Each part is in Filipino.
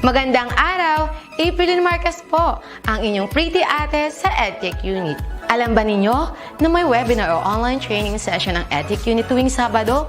Magandang araw! April Marcas po, ang inyong pretty ate sa Edtech Unit. Alam ba ninyo na may webinar o online training session ng Edtech Unit tuwing Sabado?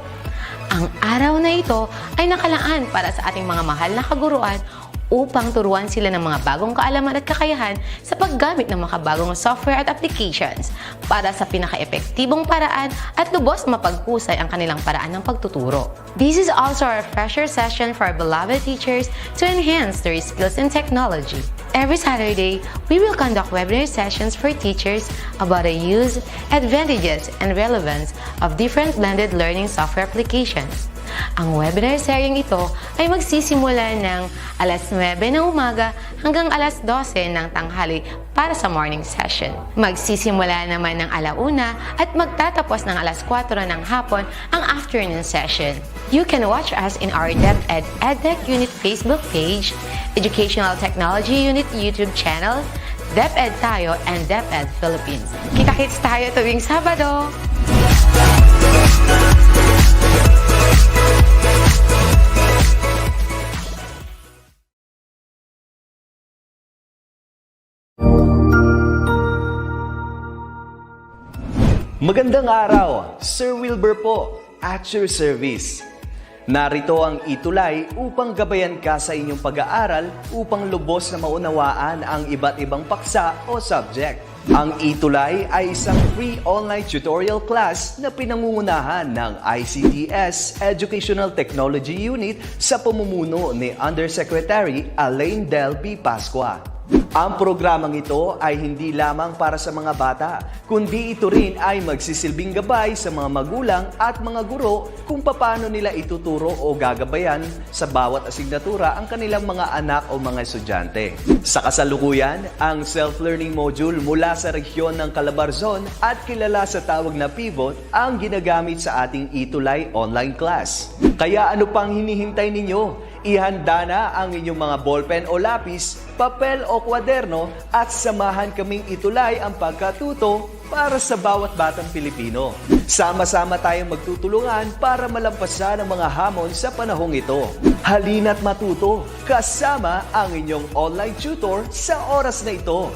Ang araw na ito ay nakalaan para sa ating mga mahal na kaguruan upang turuan sila ng mga bagong kaalaman at kakayahan sa paggamit ng makabagong software at applications para sa pinaka-epektibong paraan at lubos mapagkusay ang kanilang paraan ng pagtuturo. This is also a refresher session for our beloved teachers to enhance their skills in technology. Every Saturday, we will conduct webinar sessions for teachers about the use, advantages, and relevance of different blended learning software applications. Ang webinar seryeng ito ay magsisimula ng alas 9 ng umaga hanggang alas 12 ng tanghali para sa morning session. Magsisimula naman ng alauna at magtatapos ng alas 4 ng hapon ang afternoon session. You can watch us in our DepEd Edtech Unit Facebook page, Educational Technology Unit YouTube channel, DepEd Tayo, and DepEd Philippines. Kita-kits tayo tuwing Sabado! Magandang araw! Sir Wilbur po, at your service. Narito ang ETUlay upang gabayan ka sa inyong pag-aaral upang lubos na maunawaan ang iba't ibang paksa o subject. Ang ETUlay ay isang free online tutorial class na pinangungunahan ng ICT's Educational Technology Unit sa pamumuno ni Undersecretary Elaine Del B. Pascua. Ang programang ito ay hindi lamang para sa mga bata, kundi ito rin ay magsisilbing gabay sa mga magulang at mga guro kung paano nila ituturo o gagabayan sa bawat asignatura ang kanilang mga anak o mga estudyante. Sa kasalukuyan, ang self-learning module mula sa rehiyon ng Calabarzon at kilala sa tawag na pivot ang ginagamit sa ating ETUlay online class. Kaya ano pang hinihintay ninyo? Ihanda na ang inyong mga ballpen o lapis, papel o kwaderno at samahan kaming itulay ang pagkatuto para sa bawat batang Pilipino. Sama-sama tayong magtutulungan para malampasan ang mga hamon sa panahong ito. Halina't matuto kasama ang inyong online tutor sa oras na ito.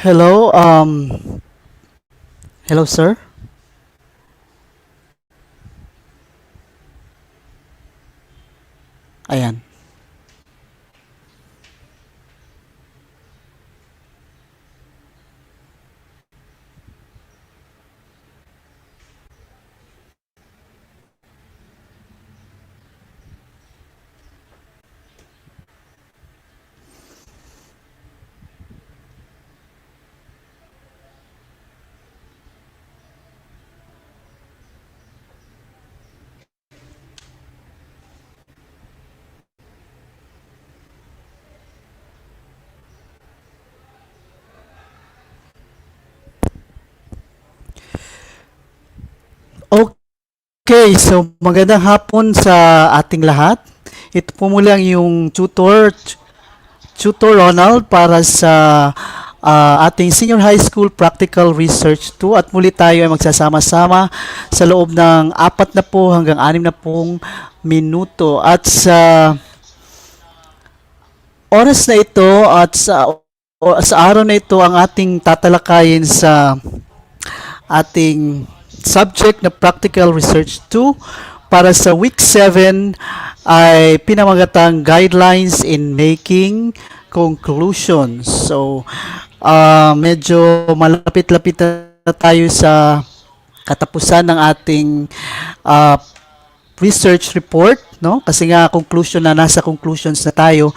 Hello, hello sir. Ayan. Okay, so magandang hapon sa ating lahat. Ito po muli ang yung tutor Tutor Ronald para sa ating Senior High School Practical Research 2 at muli tayo ay magsasama-sama sa loob ng 4 na po hanggang 6 na pong minuto at sa oras na ito at sa araw na ito ang ating tatalakayin sa ating subject na Practical Research 2 para sa Week 7 ay pinamagatang Guidelines in Making Conclusions. So, medyo malapit-lapit na tayo sa katapusan ng ating research report, no? Kasi nga nasa conclusions na tayo.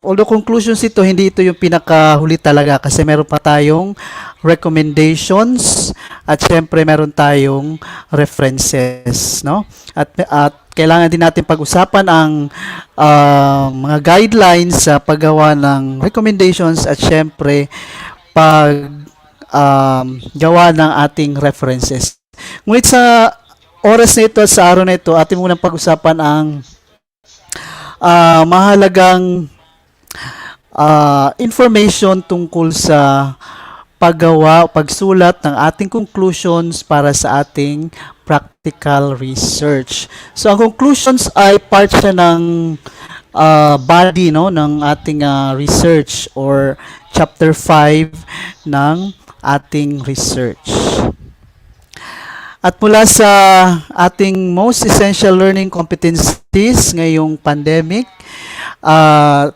Although conclusions ito, hindi ito yung pinakahuli talaga kasi meron pa tayong recommendations at syempre meron tayong references, no? At kailangan din natin pag-usapan ang mga guidelines sa paggawa ng recommendations at syempre gawa ng ating references. Ngunit sa oras na ito at sa araw na ito, ating munang pag-usapan ang mahalagang information tungkol sa paggawa o pagsulat ng ating conclusions para sa ating practical research. So ang conclusions ay part siya ng body, no, ng ating research or chapter 5 ng ating research. At mula sa ating most essential learning competencies ngayong pandemic, ang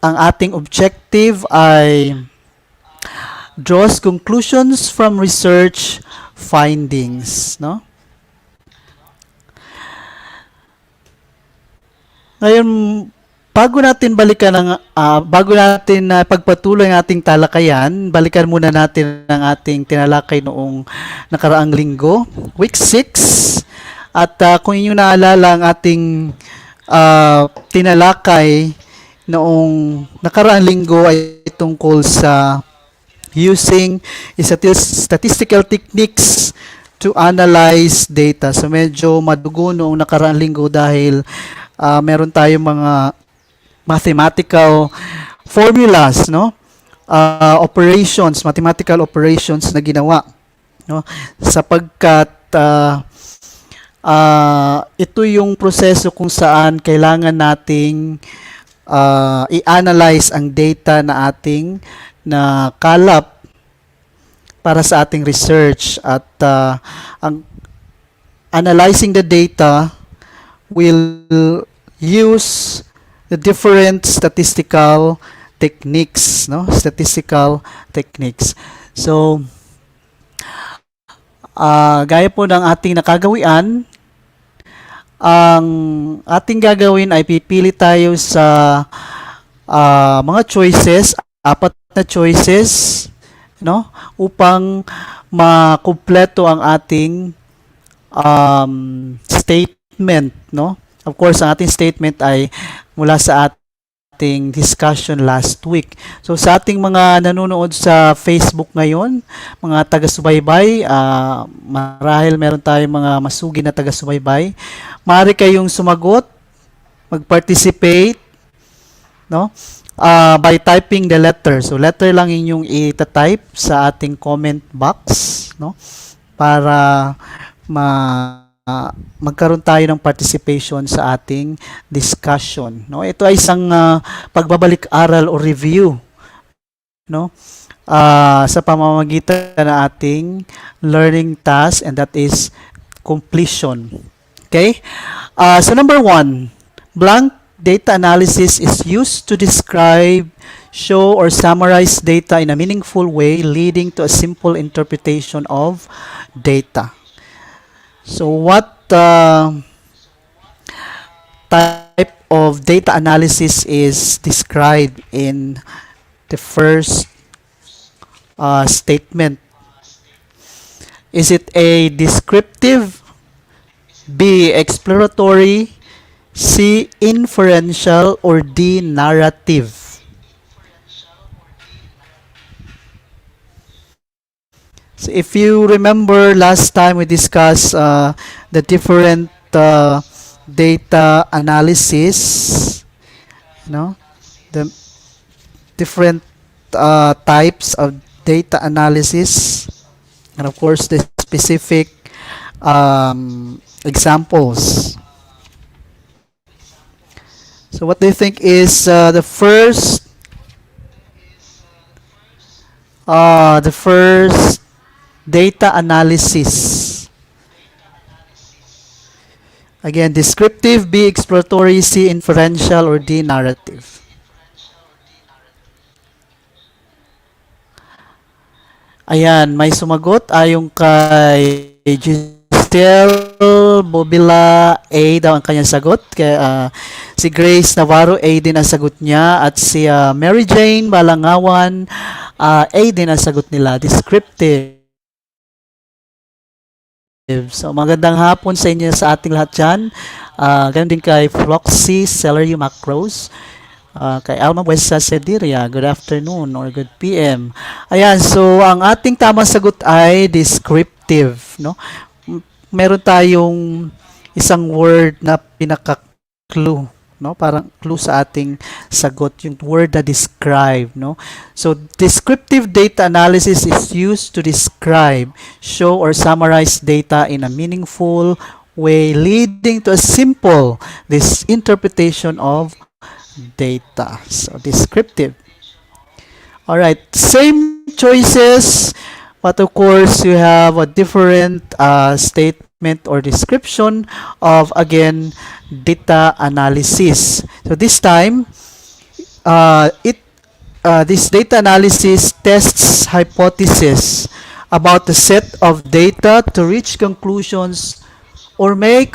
ating objective ay draws conclusions from research findings, no? Ngayon, bago natin pagpatuloy ang ating talakayan, balikan muna natin ang ating tinalakay noong nakaraang linggo, week 6. At kung inyo naalala ang ating tinalakay noong nakaraang linggo ay tungkol sa using statistical techniques to analyze data. So medyo madugo noong nakaraang linggo dahil meron tayong mga mathematical formulas, no? Mathematical operations na ginawa, no? Sapagkat ito yung proseso kung saan kailangan nating i-analyze ang data na ating kalap para sa ating research at ang analyzing the data will use the different statistical techniques, no? Statistical techniques. So gaya po ng ating nakagawian, ang ating gagawin ay pipili tayo sa mga choices, 4 na choices, no, upang makumpleto ang ating statement, no. Of course, ang ating statement ay mula sa ating discussion last week. So sa ating mga nanonood sa Facebook ngayon, mga taga-subaybay, marahil meron tayong mga masugi na taga-subaybay, maaari kayong sumagot, mag-participate, no? By typing the letter. So letter lang inyong i-type sa ating comment box, no? Para magkaroon tayo ng participation sa ating discussion, no? Ito ay isang pagbabalik-aral o review, no? Sa pamamagitan ng ating learning task, and that is completion. Okay? So number 1, blank data analysis is used to describe, show, or summarize data in a meaningful way, leading to a simple interpretation of data. So what type of data analysis is described in the first statement? Is it A, descriptive, B, exploratory, C, inferential, or D, narrative? So if you remember last time we discussed the different data analysis, no? The different types of data analysis, and of course the specific examples. So what do you think is the first data analysis? Again, descriptive, B, exploratory, C, inferential, or D, narrative. Ayan, may sumagot ayong kay Giselle Bobila, A daw ang kanyang sagot. Si Grace Navarro, A din ang sagot niya. At si Mary Jane Balangawan, A din ang sagot nila. Descriptive. So, magandang hapon sa inyo sa ating lahat dyan. Ganun din kay Floxy Celery Macros. Kay Alma Buesa Sediria, good afternoon or good PM. Ayan, so ang ating tamang sagot ay descriptive, no? Meron tayong isang word na pinaka-clue, no? Parang clue sa ating sagot, yung word na describe, no? So descriptive data analysis is used to describe, show or summarize data in a meaningful way leading to a simple interpretation of data. So descriptive. All right, same choices, but of course you have a different statement or description of, again, data analysis. So this time, this data analysis tests hypothesis about the set of data to reach conclusions or make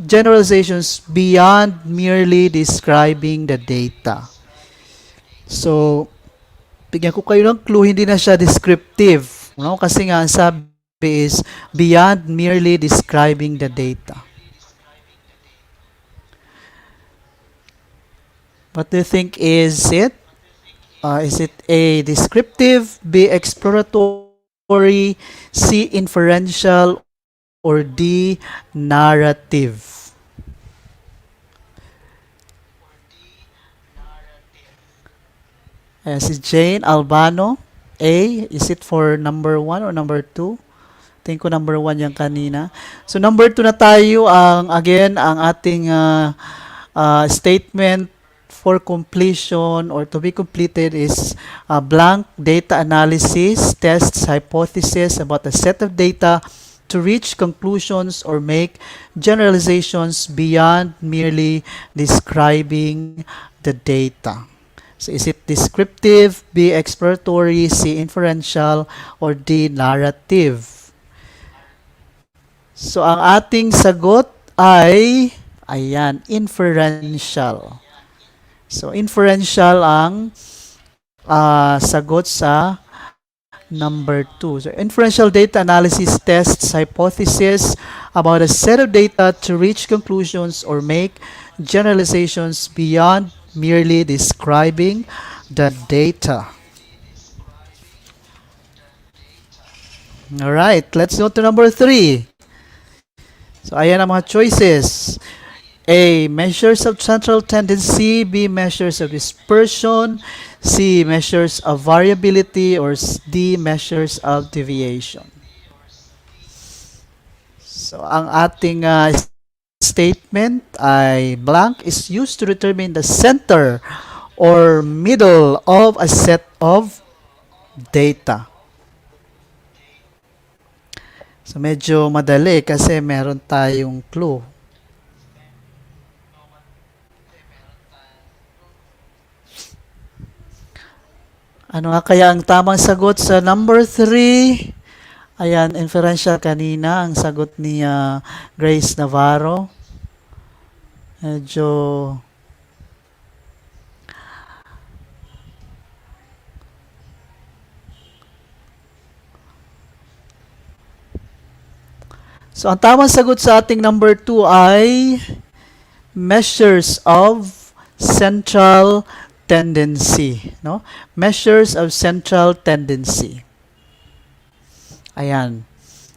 generalizations beyond merely describing the data. So, bigyan ko kayo ng clue, hindi na siya descriptive, no? Kasi nga ang sabi is beyond merely describing the data. What do you think is it? Is it A, descriptive, B, exploratory, C, inferential, or D, narrative? Si Jane Albano, A, is it for number 1 or number 2? Tingin ko number 1 yung kanina. So number 2 na tayo, ang ating statement for completion or to be completed is blank data analysis tests hypothesis about a set of data to reach conclusions or make generalizations beyond merely describing the data. So is it descriptive, B, exploratory, C, inferential, or D, narrative? So ang ating sagot ay, ayan, inferential. So inferential ang sagot sa number 2. So inferential data analysis tests hypothesis about a set of data to reach conclusions or make generalizations beyond merely describing the data. All right, let's go to number 3. So ayan ang mga choices. A, measures of central tendency. B, measures of dispersion. C, measures of variability. Or D, measures of deviation. So, ang ating statement ay blank is used to determine the center or middle of a set of data. So, medyo madali kasi meron tayong clue. Ano nga kaya ang tamang sagot sa number 3? Ayan, inferential kanina, ang sagot ni Grace Navarro. Medyo So, ang tamang sagot sa ating number 2 ay measures of central tendency, no? Measures of central tendency. Ayan.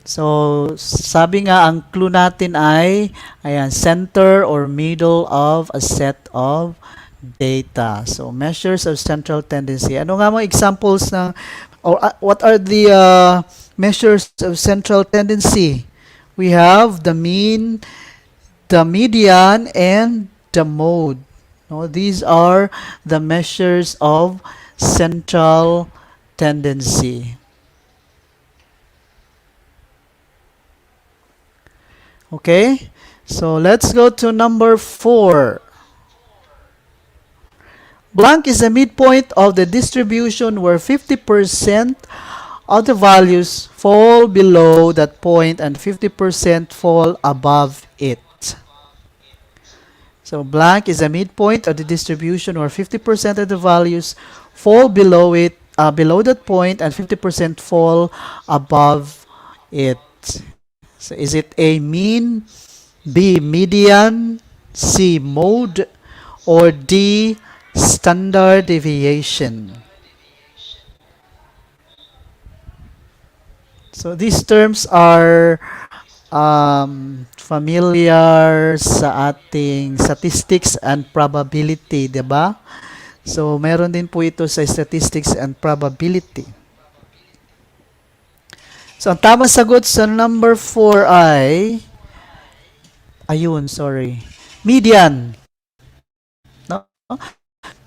So, sabi nga, ang clue natin ay, ayan, center or middle of a set of data. So, measures of central tendency. Ano nga mga examples ng, or what are the measures of central tendency? We have the mean, the median, and the mode. No, these are the measures of central tendency. Okay, so let's go to number 4. Blank is the midpoint of the distribution where 50% of the values fall below that point and 50% fall above it. So blank is the midpoint of the distribution where 50% of the values fall below it, below that point, and 50% fall above it. So is it A, mean, B, median, C, mode, or D, standard deviation? So these terms are familiar sa ating statistics and probability, 'di ba? So meron din po ito sa statistics and probability. So ang tamang sagot sa number 4 ay median. No?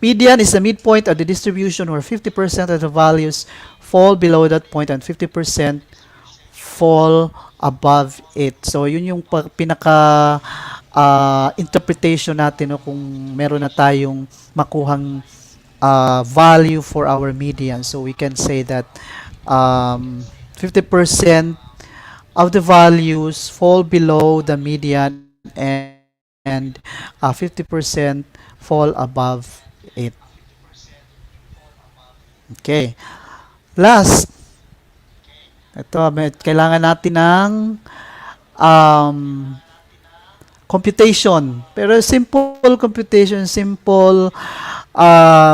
Median is the midpoint of the distribution where 50% of the values fall below that point and 50% fall above it. So, yun yung pinaka interpretation natin, no, kung meron na tayong makuhang value for our median. So, we can say that 50% of the values fall below the median and 50% fall above it. Okay. Last, ito, kailangan natin ng computation. Pero simple computation, simple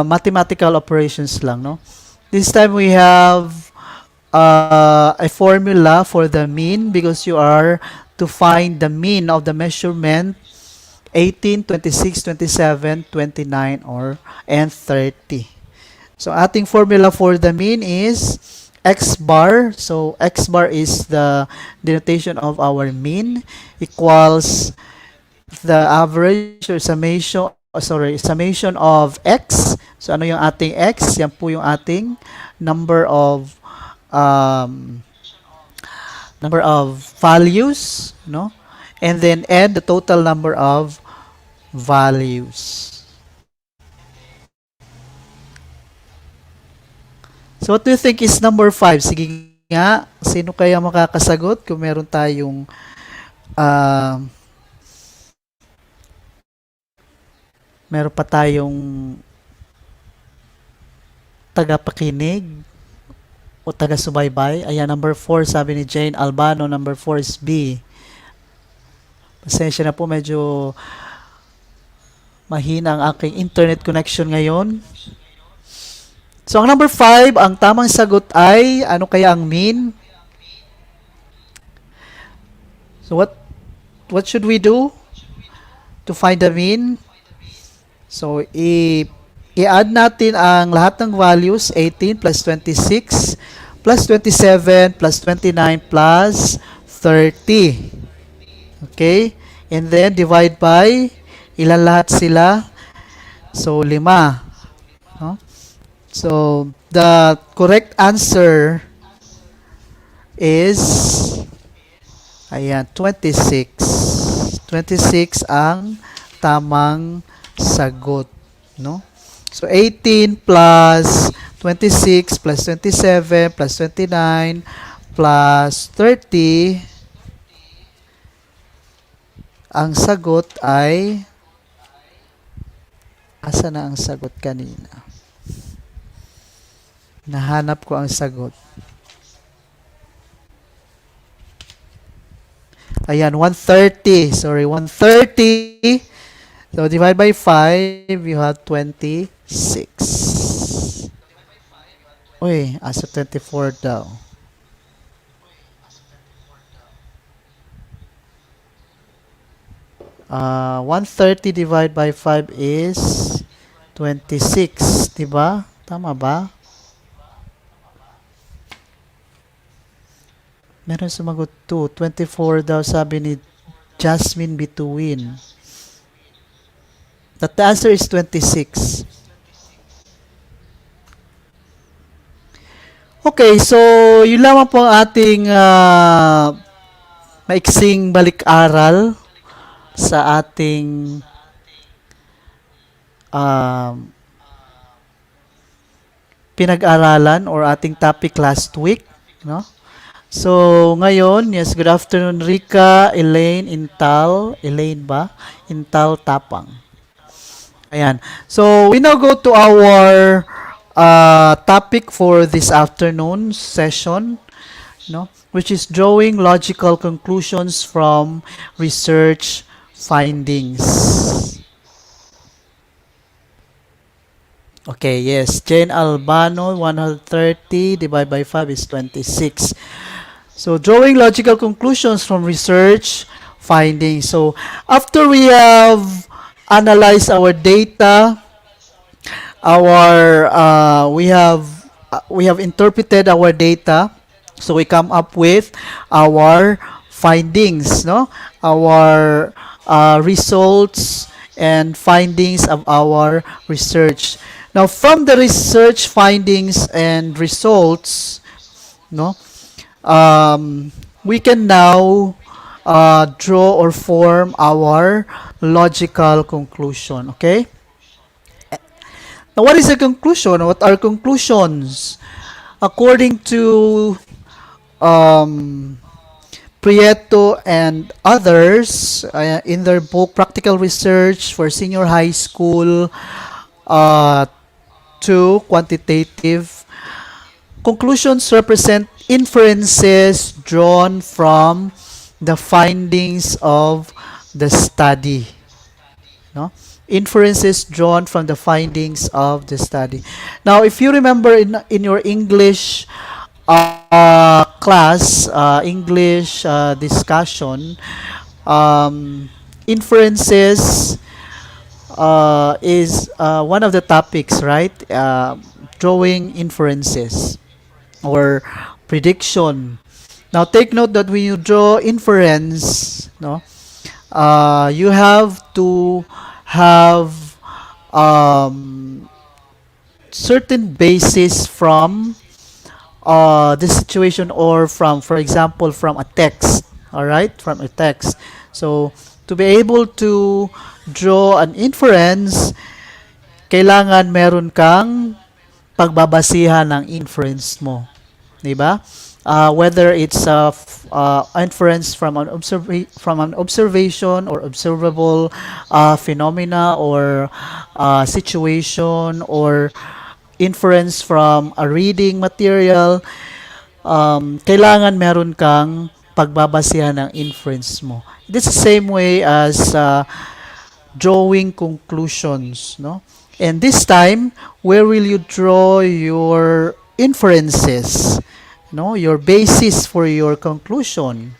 mathematical operations lang, no? This time we have a formula for the mean because you are to find the mean of the measurement 18, 26, 27, 29, and 30. So, ating formula for the mean is x bar. So, x bar is the denotation of our mean equals the average or summation of x. So, ano yung ating x? Yan po yung ating number of values, no? And then add the total number of values. So what do you think is number 5? Sige nga, sino kaya makakasagot kung meron tayong meron pa tayong tagapakinig o taga-subaybay? Ayan, number 4, sabi ni Jane Albano. Number 4 is B. Pasensya na po, medyo mahina ang aking internet connection ngayon. So, ang number 5, ang tamang sagot ay, ano kaya ang mean? So, what should we do to find the mean? So, i-add natin ang lahat ng values, 18 plus 26 plus 27 plus 29 plus 30. Okay? And then, divide by, ilan lahat sila? So, 5. No? So, the correct answer is, ayan, 26. 26 ang tamang sagot, no? So, 18 plus 26 plus 27 plus 29 plus 30, ang sagot ay, asa na ang sagot kanina? Nahanap ko ang sagot. Ayan, 130. Sorry, 130. So, divide by 5, you have 26. Uy, asa 24 daw. Uh, 130 divided by 5 is 26, di ba? Tama ba? Meron sumagot 2. 24 daw sabi ni Jasmine Bituin. But the answer is 26. Okay, so yun lamang po ang ating maiksing balik-aral sa ating pinag-aralan or ating topic last week, no? So, ngayon, yes, good afternoon, Rika, Elaine, Elaine ba? Intal Tapang. Ayan. So, we now go to our topic for this afternoon session, no? Which is drawing logical conclusions from research findings. Okay, yes. Jane Albano, 130 divided by 5 is 26. So, drawing logical conclusions from research findings. So, after we have analyzed our data, we have interpreted our data, so we come up with our findings, no? Our results and findings of our research. Now, from the research findings and results, no, we can now draw or form our logical conclusion. Okay? Now, what is a conclusion? What are conclusions? According to Prieto and others, in their book Practical Research for Senior High School 2, Quantitative, conclusions represent inferences drawn from the findings of the study. No? Inferences drawn from the findings of the study. Now, if you remember in your English class, English discussion, inferences is one of the topics, right? Drawing inferences or prediction. Now, take note that when you draw inference, no, you have to have certain basis from the situation or from, for example, from a text. All right, from a text. So, to be able to draw an inference, kailangan meron kang pagbabasihan ng inference mo. Diba? Whether it's inference from an observation or observable phenomena or situation, or inference from a reading material, kailangan meron kang pagbabasihan ng inference mo. This is the same way as drawing conclusions, no? And this time, where will you draw your inferences? No, your basis for your conclusion.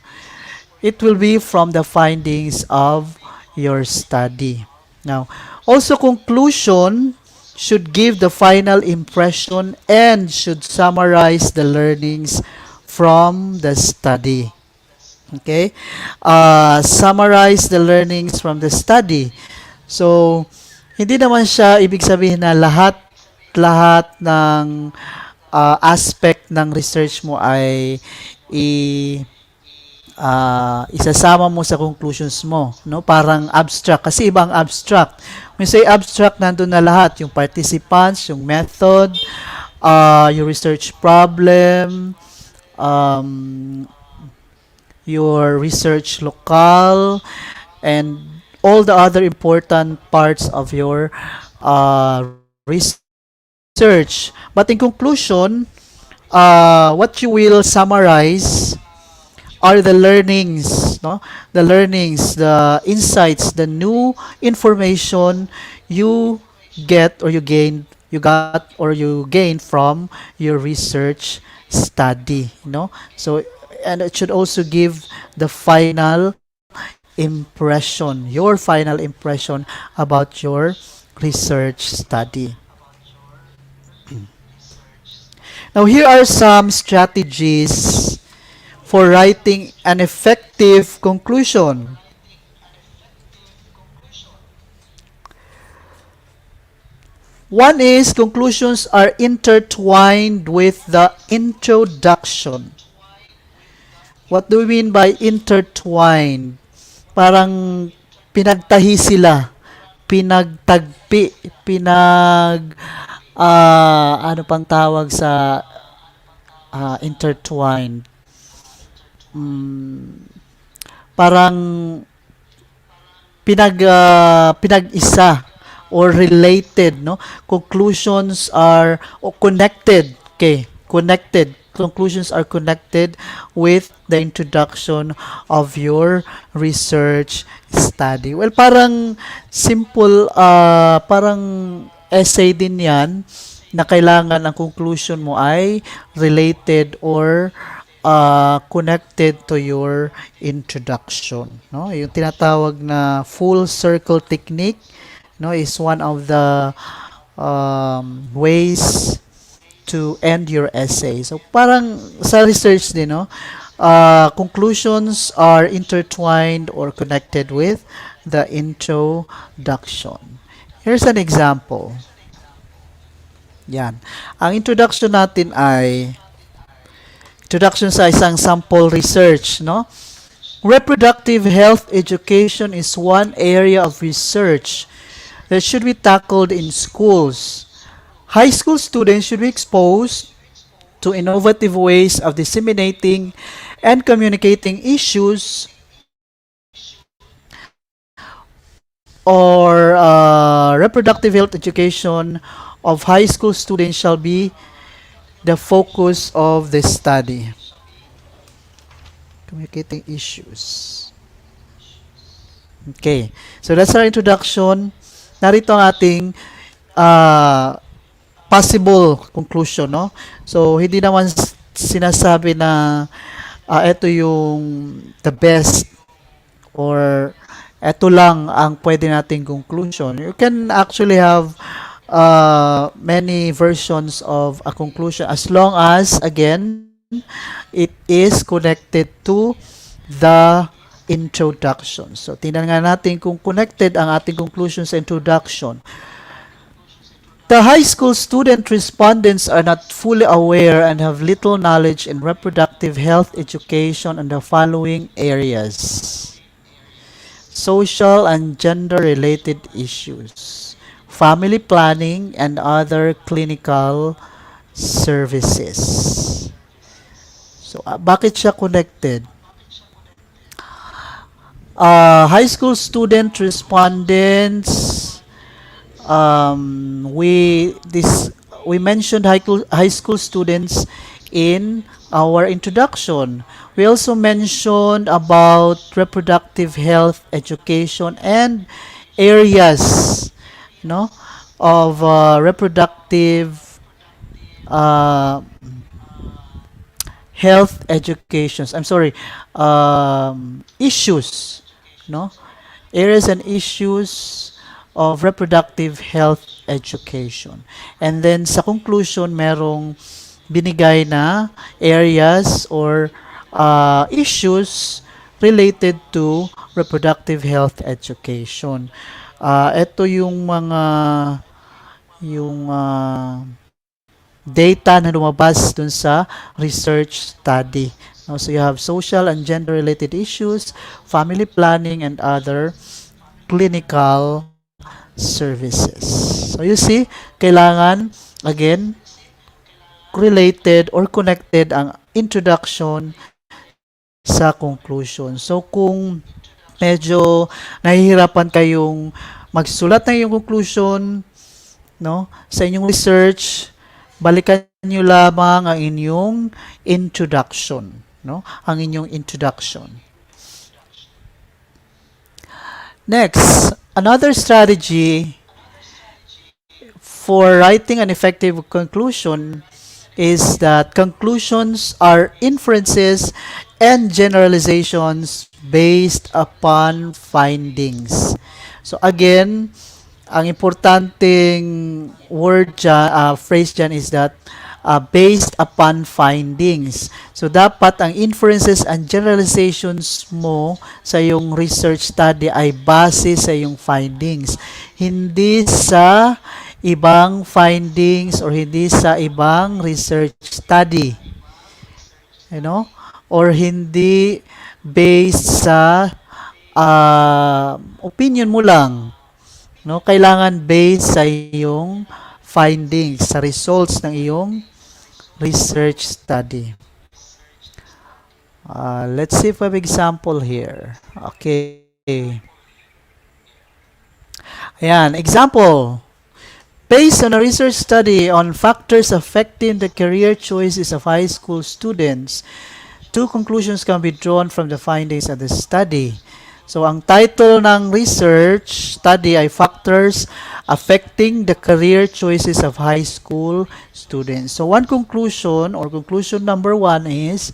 It will be from the findings of your study. Now, also conclusion should give the final impression and should summarize the learnings from the study. Okay? Summarize the learnings from the study. So, hindi naman siya ibig sabihin na lahat ng aspect ng research mo ay isasama mo sa conclusions mo, no? Parang abstract, kasi ibang abstract. When you say abstract, nandun na lahat, yung participants, yung method, your research problem, your research locale, and all the other important parts of your research. But in conclusion, what you will summarize are the learnings, no? The learnings, the insights, the new information you get or you gain from your research study, no? So, and it should also give the final impression, your final impression about your research study. Now, here are some strategies for writing an effective conclusion. One is conclusions are intertwined with the introduction. What do we mean by intertwined? Parang pinagtahi sila, pinagtagpi, ano pang tawag sa intertwined? Parang pinag-isa or related, no? Conclusions are connected. Okay, connected. Conclusions are connected with the introduction of your research study. Well, parang simple, parang essay din yan na kailangan ang conclusion mo ay related or connected to your introduction, no? Yung tinatawag na full circle technique, no, is one of the ways to end your essay. So parang sa research din, no, conclusions are intertwined or connected with the introduction. Here's an example. Yan. Ang introduction natin ay introduction sa isang sample research, no? Reproductive health education is one area of research that should be tackled in schools. High school students should be exposed to innovative ways of disseminating and communicating issues or reproductive health education of high school students shall be the focus of the study. Communicating issues. Okay. So that's our introduction. Narito ang ating possible conclusion, no? So, hindi naman sinasabi na ito yung the best or ito lang ang pwede nating conclusion. You can actually have many versions of a conclusion as long as, again, it is connected to the introduction. So, tingnan nga natin kung connected ang ating conclusion sa introduction. The high school student respondents are not fully aware and have little knowledge in reproductive health education in the following areas: social and gender-related issues, family planning, and other clinical services. So, bakit siya connected? High school student respondents, we mentioned high school students in our introduction. We also mentioned about reproductive health education and areas, no, of reproductive health educations. I'm sorry, issues, no, areas and issues of reproductive health education. And then sa conclusion, merong binigay na areas or issues related to reproductive health education. Ito yung mga data na lumabas dun sa research study. So you have social and gender-related issues, family planning, and other clinical services. So you see, kailangan, again, related or connected ang introduction sa conclusion. So kung medyo nahihirapan kayong magsulat ng iyong conclusion, no, sa inyong research, balikan nyo lamang ang inyong introduction, no, ang inyong introduction. Next, another strategy for writing an effective conclusion is that conclusions are inferences and generalizations based upon findings. So again, ang importanteng word dyan, phrase dyan is that based upon findings. So, dapat ang inferences and generalizations mo sa iyong research study ay base sa iyong findings. Hindi sa ibang findings or hindi sa ibang research study. You know? Or hindi based sa opinion mo lang. No, kailangan based sa iyong findings, sa results ng iyong research study. Let's see if we have example here. Okay. Ayan, example. Based on a research study on factors affecting the career choices of high school students, two conclusions can be drawn from the findings of the study. So, ang title ng research study ay Factors Affecting the Career Choices of High School Students. So, one conclusion or conclusion number 1 is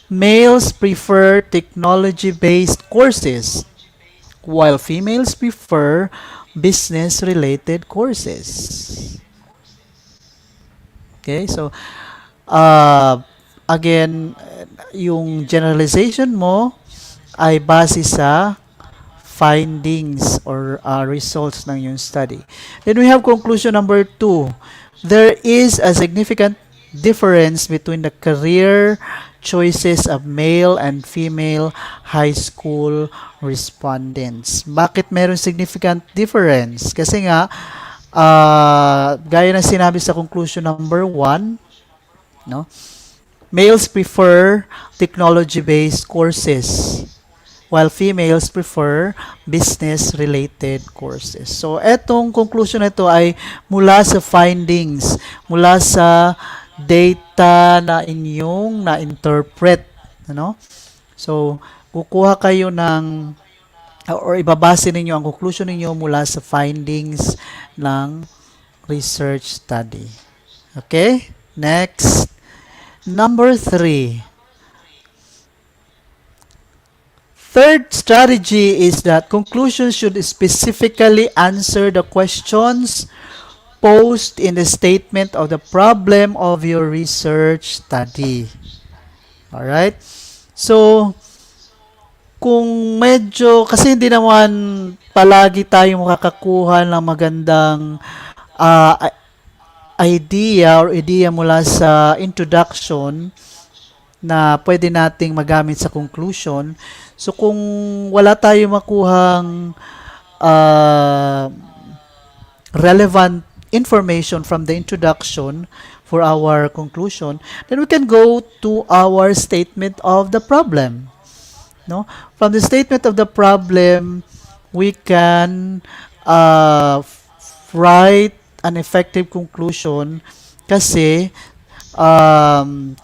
males prefer technology-based courses while females prefer business-related courses. Okay, so again, yung generalization mo ay base sa findings or results ng yung study. Then we have conclusion number 2. There is a significant difference between the career choices of male and female high school respondents. Bakit meron significant difference? Kasi nga, gaya ng sinabi sa conclusion number 1, no? Males prefer technology-based courses while females prefer business-related courses. So, etong conclusion na ito ay mula sa findings, mula sa data na inyong na-interpret. Ano? So, kukuha kayo ng, or ibabase ninyo ang conclusion ninyo mula sa findings ng research study. Okay? Next. Number 3. Third strategy is that conclusions should specifically answer the questions posed in the statement of the problem of your research study. Alright? So, kung medyo, kasi hindi naman palagi tayo makakakuha ng magandang idea mula sa introduction na pwede nating magamit sa conclusion. So, kung wala tayo makuhang relevant information from the introduction for our conclusion, then we can go to our statement of the problem. No? From the statement of the problem, we can write an effective conclusion kasi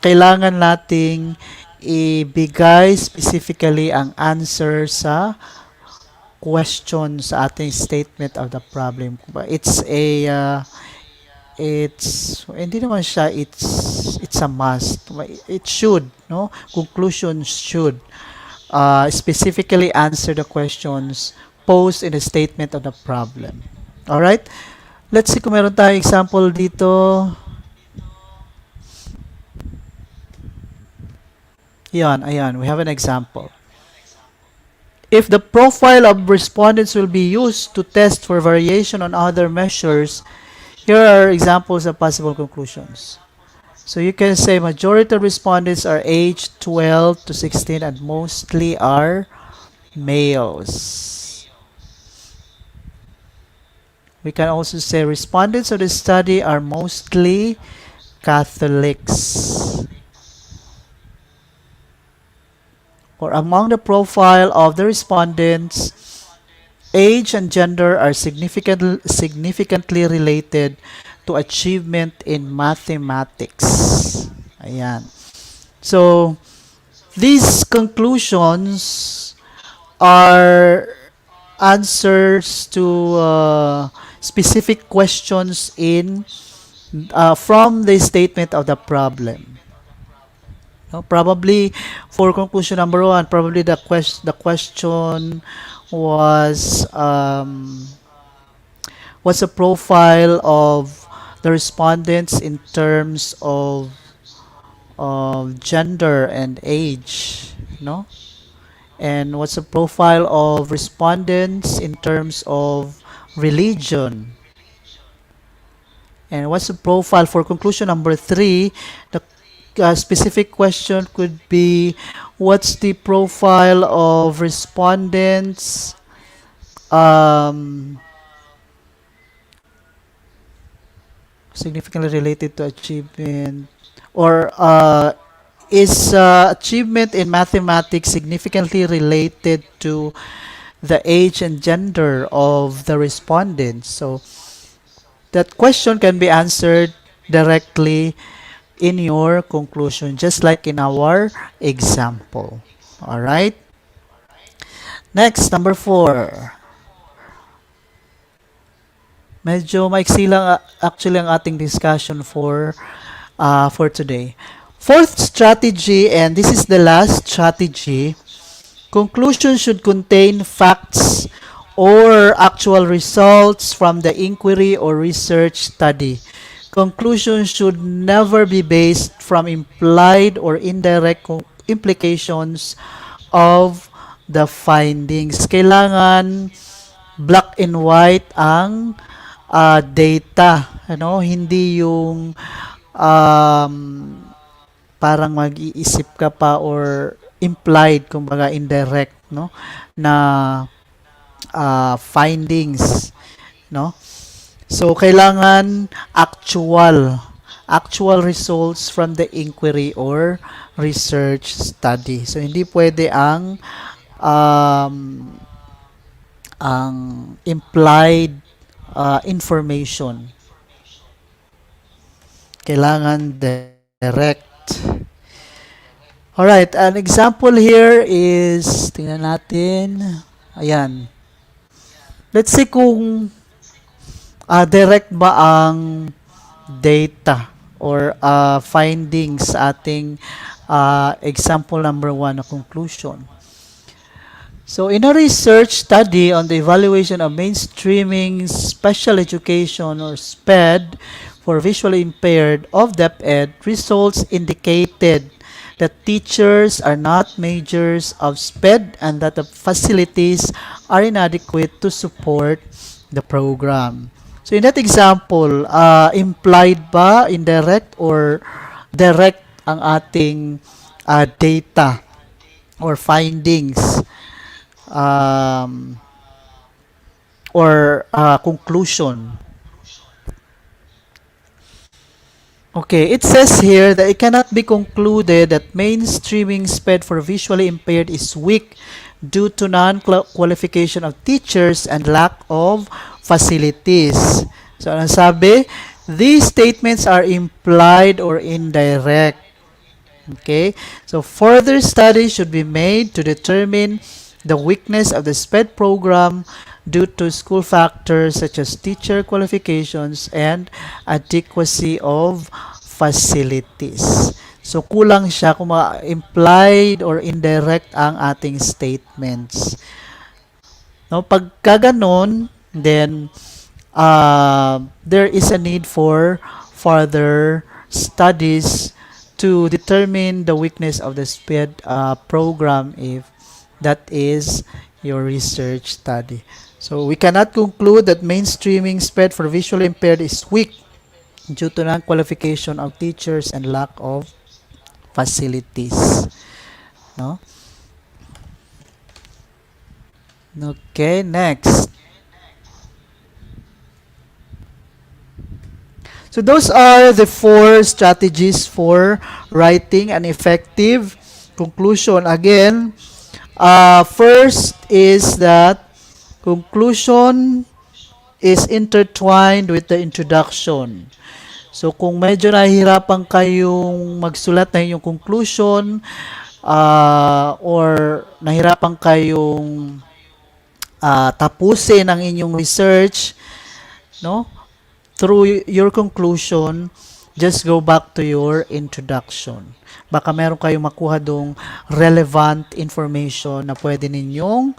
kailangan nating ibigay specifically ang answer sa question sa ating statement of the problem. It's hindi naman siya it's a must. It should, no? Conclusion should specifically answer the questions posed in the statement of the problem. All right? Let's see kung meron tayong example dito. Ayan, we have an example. If the profile of respondents will be used to test for variation on other measures, here are examples of possible conclusions. So you can say majority of respondents are aged 12 to 16 and mostly are males. We can also say respondents of the study are mostly Catholics. Or among the profile of the respondents, age and gender are significantly related to achievement in mathematics. Ayan. So, these conclusions are answers to specific questions from the statement of the problem. No, probably for conclusion number 1, probably the question was What's the profile of the respondents in terms of gender and age, no? And what's the profile of respondents in terms of religion? And what's the profile for conclusion number 3? The specific question could be, what's the profile of respondents significantly related to achievement, or is achievement in mathematics significantly related to the age and gender of the respondents? So that question can be answered directly in your conclusion, just like in our example. All right. Next, number 4. Medyo maiksi lang actually ang ating discussion for today. Fourth strategy, and this is the last strategy. Conclusion should contain facts or actual results from the inquiry or research study. Conclusion should never be based from implied or indirect implications of the findings. Kailangan black and white ang data, hindi yung um, parang mag-iisip ka pa, or implied, kumbaga indirect, no, na findings, no. So kailangan actual results from the inquiry or research study. So hindi pwede ang implied information. Kailangan direct. Alright, an example here is, tingnan natin, ayan. Let's see kung direct ba ang data or findings sa ating example number 1 na conclusion. So, in a research study on the evaluation of mainstreaming special education or SPED for visually impaired of DepEd, results indicated that teachers are not majors of SPED and that the facilities are inadequate to support the program. So, in that example, implied ba, indirect, or direct ang ating data or findings? Or conclusion. Okay, it says here that it cannot be concluded that mainstreaming SPED for visually impaired is weak due to non-qualification of teachers and lack of facilities. So, ano sabi? These statements are implied or indirect. Okay, so further study should be made to determine the weakness of the SPED program due to school factors such as teacher qualifications and adequacy of facilities. So, kulang siya kung implied or indirect ang ating statements. No, pagka ganon, then there is a need for further studies to determine the weakness of the SPED program if that is your research study. So we cannot conclude that mainstreaming SPED for visually impaired is weak due to non-qualification of teachers and lack of facilities. No? Okay, next. So those are the 4 strategies for writing an effective conclusion. Again, first is that conclusion is intertwined with the introduction. So kung medyo nahihirapan kayong magsulat na inyong conclusion, or nahirapan kayong tapusin ang inyong research, no, through your conclusion, just go back to your introduction. Baka meron kayong makuha dong relevant information na pwede ninyong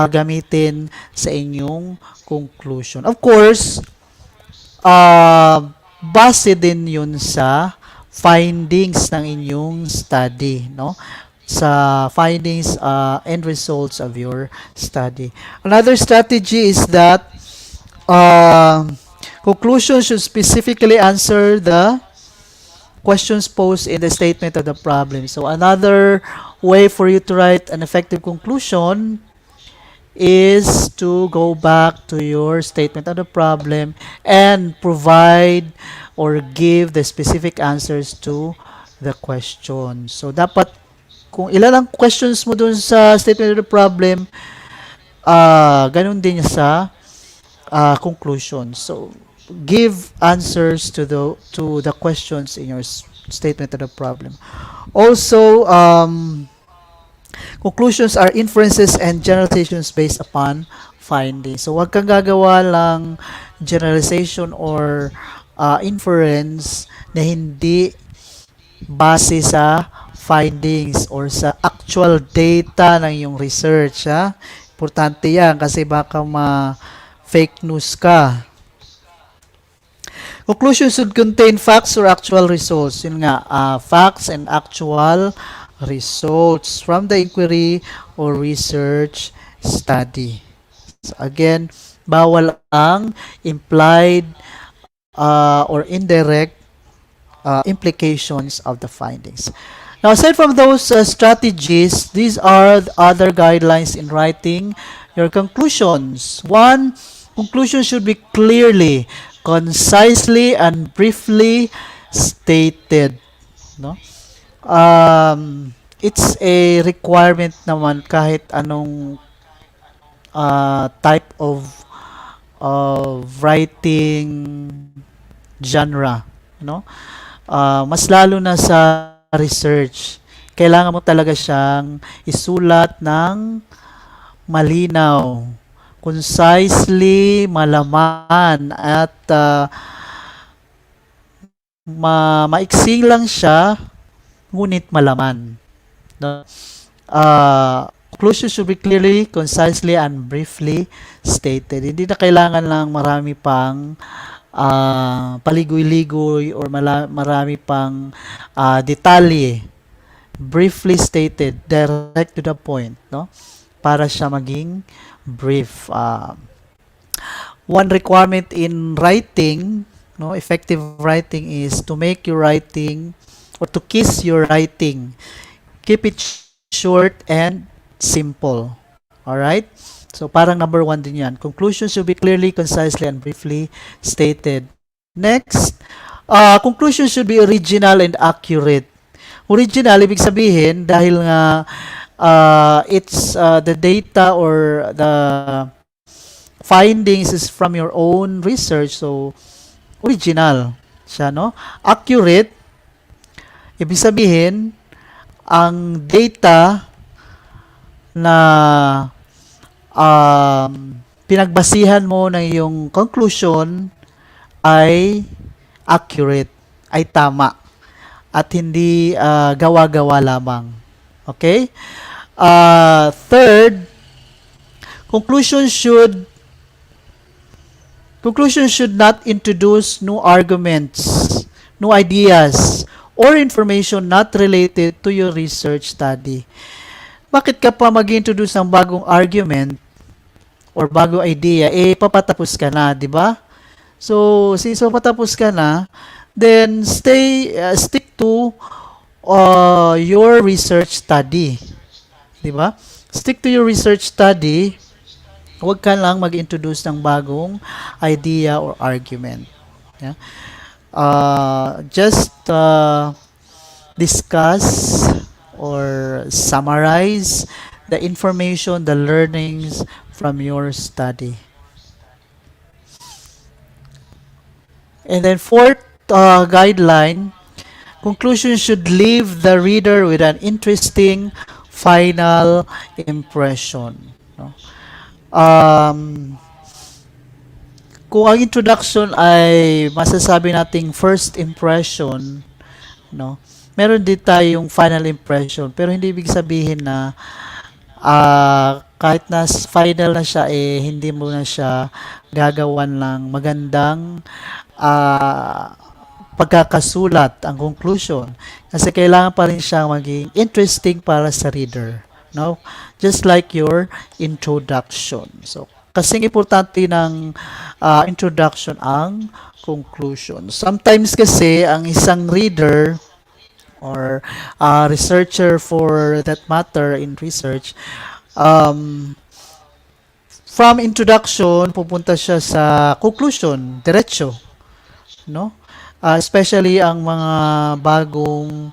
gamitin sa inyong conclusion. Of course, base din yun sa findings ng inyong study, no? Sa findings and results of your study. Another strategy is that conclusion should specifically answer the questions posed in the statement of the problem. So another way for you to write an effective conclusion is to go back to your statement of the problem and provide or give the specific answers to the question. So dapat kung ilan ang questions mo dun sa statement of the problem, ganun din sa conclusion. So give answers to the questions in your statement of the problem. Also, conclusions are inferences and generalizations based upon findings. So, wag kang gagawa lang generalization or inference na hindi base sa findings or sa actual data ng iyong research. Ha? Importante yan kasi baka fake news ka. Conclusions should contain facts or actual results. Yun nga, facts and actual results from the inquiry or research study. So again, bawal ang implied or indirect implications of the findings. Now, aside from those strategies, these are the other guidelines in writing your conclusions. One, conclusion should be clearly, concisely, and briefly stated. No? It's a requirement naman kahit anong type of writing genre. No? Mas lalo na sa research. Kailangan mo talaga siyang isulat ng malinaw, concisely, malaman, at maiksing lang siya, ngunit malaman. No? Conclusion should be clearly, concisely, and briefly stated. Hindi na kailangan lang marami pang paligoy-ligoy or marami pang detalye. Briefly stated, direct to the point, no? Para siya maging brief. One requirement in writing, no, effective writing is to make your writing or to kiss your writing. Keep it short and simple. All right? So parang number 1 din yan. Conclusion should be clearly, concisely, and briefly stated. Next, conclusion should be original and accurate. Original, ibig sabihin, dahil nga it's the data or the findings is from your own research, so original siya, no? Accurate, ibig sabihin, ang data na pinagbasihan mo ng iyong conclusion ay accurate, ay tama, at hindi gawa-gawa lamang. Okay? Third, conclusion should not introduce new arguments, new ideas, or information not related to your research study. Bakit ka pa mag-introduce ng bagong argument or bagong idea? Papatapos ka na, di ba? So, since papatapos ka na, then stick to your research study. Di ba? Stick to your research study. Huwag ka lang mag-introduce ng bagong idea or argument. Yeah? Just discuss or summarize the information, the learnings from your study. And then fourth guideline, conclusion should leave the reader with an interesting final impression. No? kung ang introduction ay masasabi nating first impression, no? Meron din tayong final impression, pero hindi ibig sabihin na kahit na final na siya, hindi mo na siya gagawan ng magandang pagkakasulat, ang conclusion. Kasi kailangan pa rin siyang maging interesting para sa reader. No? Just like your introduction. So, kasing importante ng introduction ang conclusion. Sometimes kasi, ang isang reader or researcher for that matter in research, from introduction, pupunta siya sa conclusion, diretso. No? Especially ang mga bagong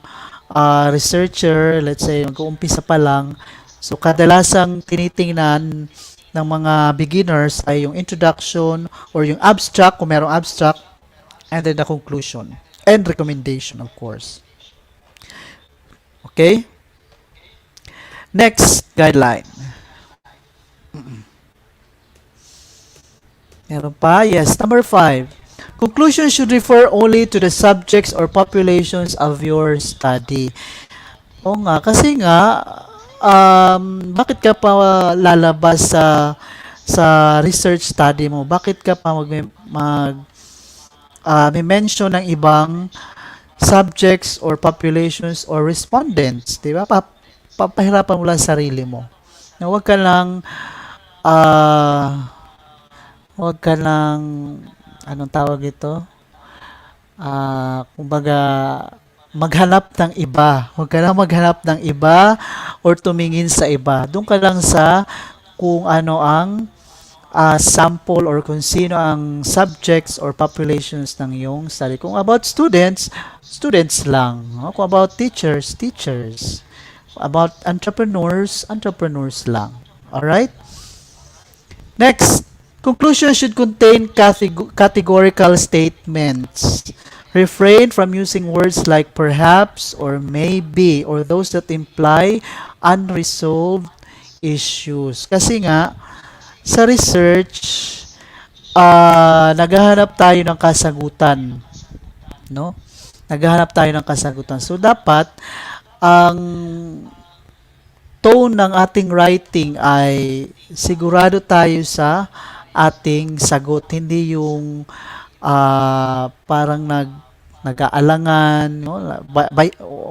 researcher, let's say, mag-uumpisa pa lang. So, kadalasang tinitingnan ng mga beginners ay yung introduction or yung abstract, kung merong abstract, and then the conclusion. And recommendation, of course. Okay? Next guideline. Meron pa? Yes. Number 5. Conclusion should refer only to the subjects or populations of your study. O nga, kasi nga, bakit ka pa lalabas sa research study mo? Bakit ka pa may mention ng ibang subjects or populations or respondents? Di ba? Papahirapan mo lang sarili mo. Na huwag ka lang, anong tawag ito? Kumbaga, maghanap ng iba. Huwag ka lang maghanap ng iba or tumingin sa iba. Doon ka lang sa kung ano ang sample or kung sino ang subjects or populations ng iyong study. Kung about students, students lang. Kung about teachers, teachers. About entrepreneurs, entrepreneurs lang. Alright? Next, conclusion should contain categorical statements. Refrain from using words like perhaps or maybe or those that imply unresolved issues. Kasi nga, sa research, naghahanap tayo ng kasagutan. No? Naghahanap tayo ng kasagutan. So, dapat, ang tone ng ating writing ay sigurado tayo sa ating sagot. Hindi yung parang nag-aalangan, no?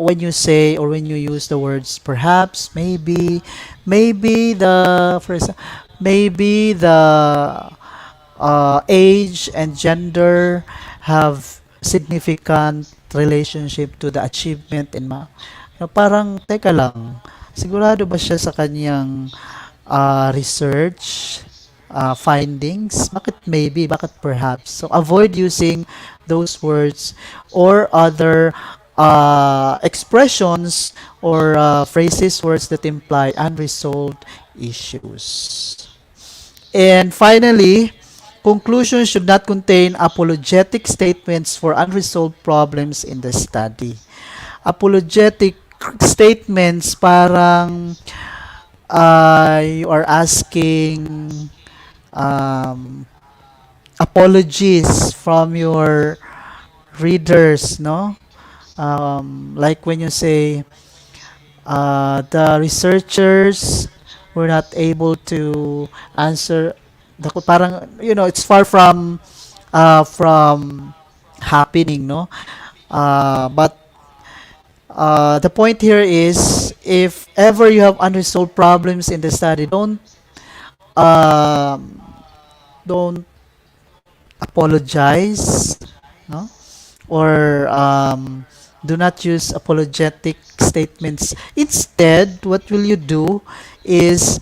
When you say or when you use the words perhaps, maybe the age and gender have significant relationship to the achievement in parang teka lang, sigurado ba siya sa kanyang research findings? Bakit maybe? Bakit perhaps? So, avoid using those words or other expressions or phrases, words that imply unresolved issues. And finally, conclusion should not contain apologetic statements for unresolved problems in the study. Apologetic statements parang you are asking apologies from your readers, no? Like when you say the researchers were not able to answer parang it's far from happening, no? But the point here is, if ever you have unresolved problems in the study, don't apologize, no? Or do not use apologetic statements. Instead, what will you do is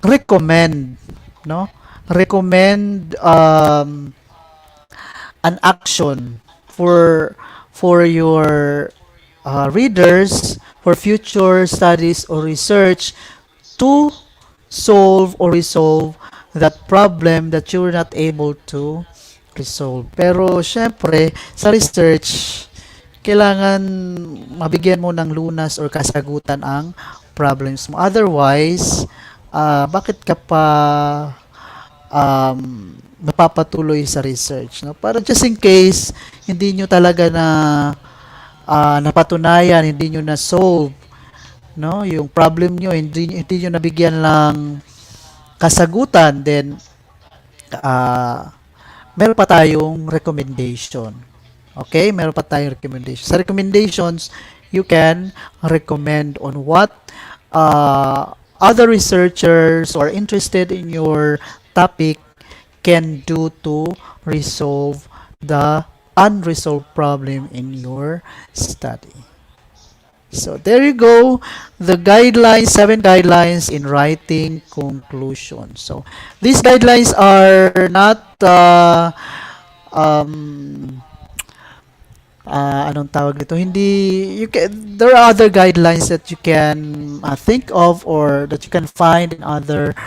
recommend, no? Recommend an action for your readers for future studies or research to solve or resolve that problem that you were not able to resolve. Pero syempre, sa research, kailangan mabigyan mo ng lunas or kasagutan ang problems mo. Otherwise, bakit ka pa napapatuloy sa research, no? Para just in case hindi nyo talaga na napatunayan, hindi nyo na solve, no, yung problem nyo, hindi nyo nabigyan ng kasagutan, then meron pa tayong recommendation. Okay, meron pa tayong recommendation. Sa recommendations, you can recommend on what other researchers or interested in your topic can do to resolve the unresolved problem in your study. So there you go, the guidelines, 7 guidelines in writing conclusion. So these guidelines are not anong tawag dito? Hindi there are other guidelines that you can think of or that you can find in other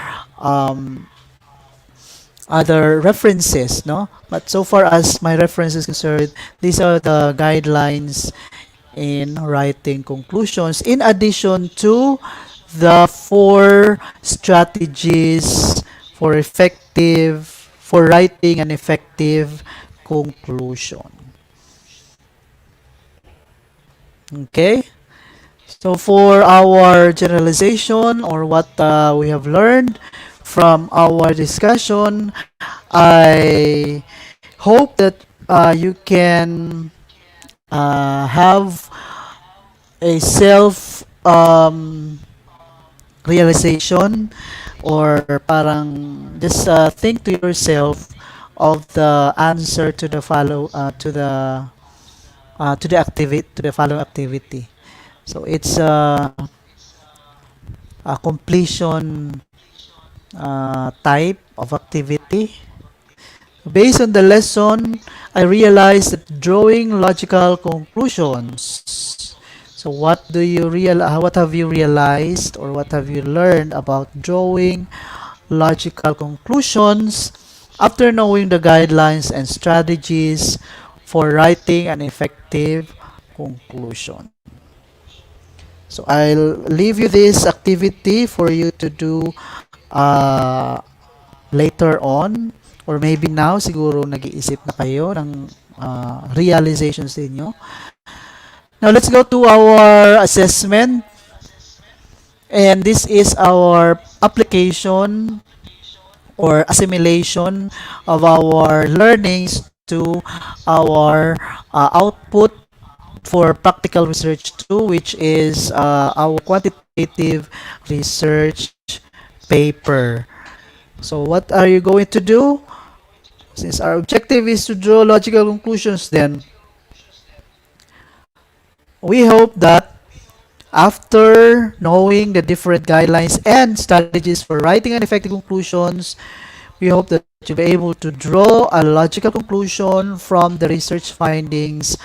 references, no? But so far as my reference is concerned, these are the guidelines in writing conclusions, in addition to the 4 strategies for writing an effective conclusion. Okay, so for our generalization or what we have learned from our discussion, I hope that you can have a self realization, or parang just think to yourself of the answer to the following activity. So it's a completion type of activity. Based on the lesson, I realized that drawing logical conclusions. So what have you realized, or what have you learned about drawing logical conclusions after knowing the guidelines and strategies for writing an effective conclusion? So I'll leave you this activity for you to do later on, or maybe now siguro nag-iisip na kayo ng realizations ninyo. Now let's go to our assessment, and this is our application or assimilation of our learnings to our output for practical research 2, which is our quantitative research paper. So what are you going to do? Since our objective is to draw logical conclusions, then we hope that after knowing the different guidelines and strategies for writing and effective conclusions, we hope that you'll be able to draw a logical conclusion from the research findings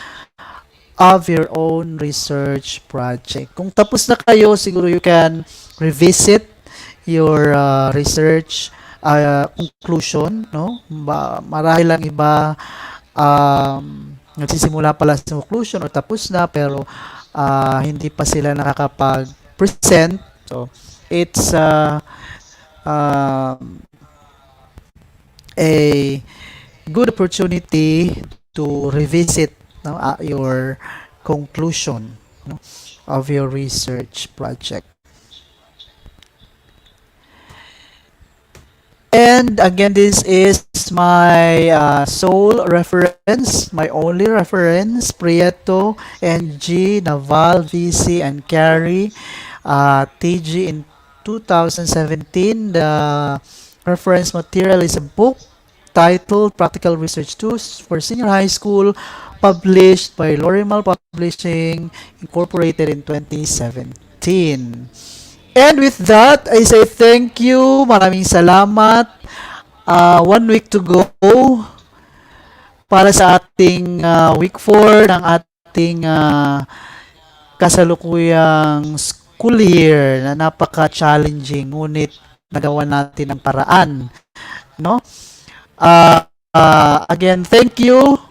of your own research project. Kung tapos na kayo, siguro you can revisit your research conclusion, no? Marahil lang iba nagsisimula pala sa conclusion or tapos na, pero hindi pa sila nakakapag-present. So it's a good opportunity to revisit, no, your conclusion, no, of your research project. And again, this is my sole reference, my only reference, Prieto, NG, Naval, VC, and Carey, TG in 2017. The reference material is a book titled Practical Research Tools for Senior High School, published by Lorimal Publishing, Incorporated in 2017. And with that, I say thank you. Maraming salamat. 1 week to go para sa ating week 4 ng ating kasalukuyang school year na napaka-challenging, ngunit nagawa natin ang paraan, no? Again, thank you.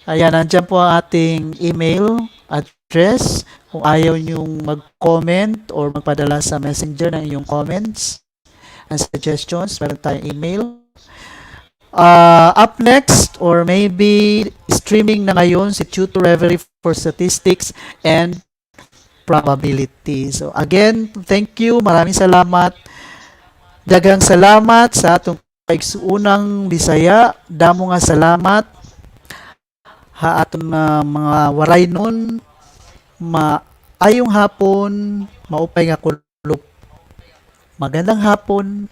Ayan, nandiyan po ang ating email address. Kung ayaw nyong mag-comment or magpadala sa messenger ng inyong comments and suggestions, meron tayong email. Up next, or maybe streaming na ngayon si Tutor Reverie for Statistics and Probability. So again, thank you. Maraming salamat. Daghang salamat sa atong kaigsuunang Bisaya. Damo nga salamat. Ha aton mga waray nun. Maayong hapon. Maupay nga kulop. Magandang hapon.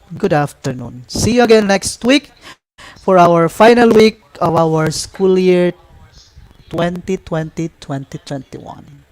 Good afternoon. See you again next week for our final week of our school year 2020-2021.